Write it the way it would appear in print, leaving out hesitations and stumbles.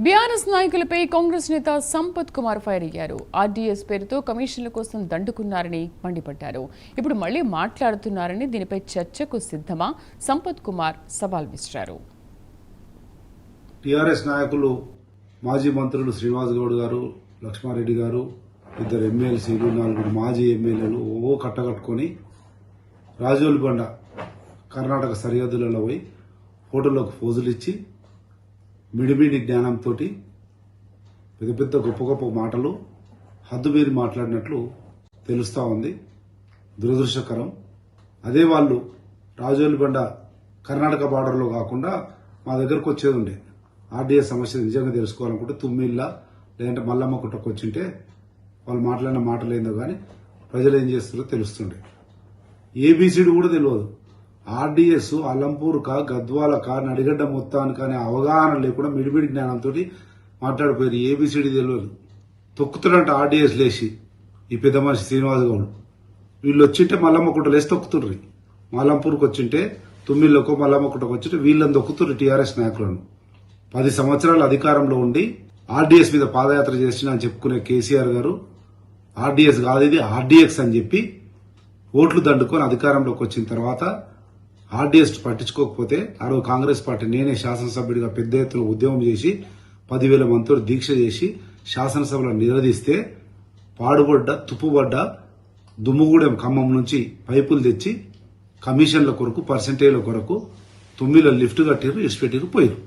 BRS నాయకులపై కాంగ్రెస్ నేత Sampath Kumar fire అయ్యారు. ఆర్డీఎస్ పేరుతో కమిషన్ల కోసం దండుకున్నారని మండిపడ్డారు. ఇప్పుడు మళ్లీ మాట్లాడుతున్నారని, దీనిపై చర్చకు సిద్ధమా? సంపత్ కుమార్ సవాల్ విసిరారు. టీఆర్ఎస్ నాయకులు మాజీ మంత్రులు శ్రీనివాస్ గౌడ్ గారు, లక్ష్మారెడ్డి గారు, ఇద్దరు ఎమ్మెల్సీలు, 4 మాజీ ఎమ్మెల్యేలు కట్టగట్టుకుని రాజోలిబండ కర్ణాటక సరిహద్దులలో పోయి హోటల్లోకి ఫోజులు ఇచ్చి మిడిమిడి జ్ఞానంతో పెద్ద పెద్ద గొప్ప గొప్ప మాటలు హద్దుమీరి మాట్లాడినట్లు తెలుస్తూ ఉంది. దురదృష్టకరం. అదే వాళ్ళు రాజోలిబండ కర్ణాటక బార్డర్లో కాకుండా మా దగ్గరకు వచ్చేది ఉండే. ఆర్డీఎస్ సమస్య నిజంగా తెలుసుకోవాలనుకుంటే తుమ్మిళ్ళ లేదంటే మల్లమ్మ కుట్టకు వచ్చింటే వాళ్ళు మాట్లాడిన మాటలు ఏందో కానీ ప్రజలు ఏం చేస్తారో తెలుస్తుండే. ఏబీసీడీ కూడా తెలియదు. ఆర్డీఎస్ అలంపూర్ కా గద్వాల కా నడిగడ్డ మొత్తానికి అనే అవగాహన లేకుండా మిడిమిడి జ్ఞానంతో మాట్లాడిపోయారు. ఏబీసీడీ తెలియదు. తొక్కుతున్నట్టు ఆర్డీఎస్ లేచి ఈ పెద్ద మనిషి శ్రీనివాస్ గౌడ్ వీళ్ళు వచ్చింటే మల్లమ్మ కుట్టలేసి తొక్కుతుర్రి. మల్లంపూర్కి వచ్చింటే తుమ్మిళ్ళకో మల్లమ్మ కుట్టకు వచ్చింటే వీళ్ళని తొక్కుతుర్రి. టీఆర్ఎస్ నాయకులను 10 సంవత్సరాలు అధికారంలో ఉండి ఆర్డీఎస్ మీద పాదయాత్ర చేసిన అని చెప్పుకునే కేసీఆర్ గారు ఆర్డీఎస్ కాదు ఇది ఆర్డీఎక్స్ అని చెప్పి ఓట్లు దండుకొని అధికారంలోకి వచ్చిన తర్వాత ఆర్డీఎస్ పట్టించుకోకపోతే ఆ రోజు కాంగ్రెస్ పార్టీ నేనే శాసనసభ్యుడిగా పెద్ద ఎత్తున ఉద్యమం చేసి 10,000 మందితో దీక్ష చేసి శాసనసభలో నిలదీస్తే పాడుబడ్డ తుప్పుబడ్డ దుమ్ముగూడెం ఖమ్మం నుంచి పైపులు తెచ్చి కమిషన్ల కొరకు పర్సెంటేజ్ల కొరకు 9 లిఫ్ట్ కట్టిరు, ఇడిచిపెట్టిరు, పోయారు.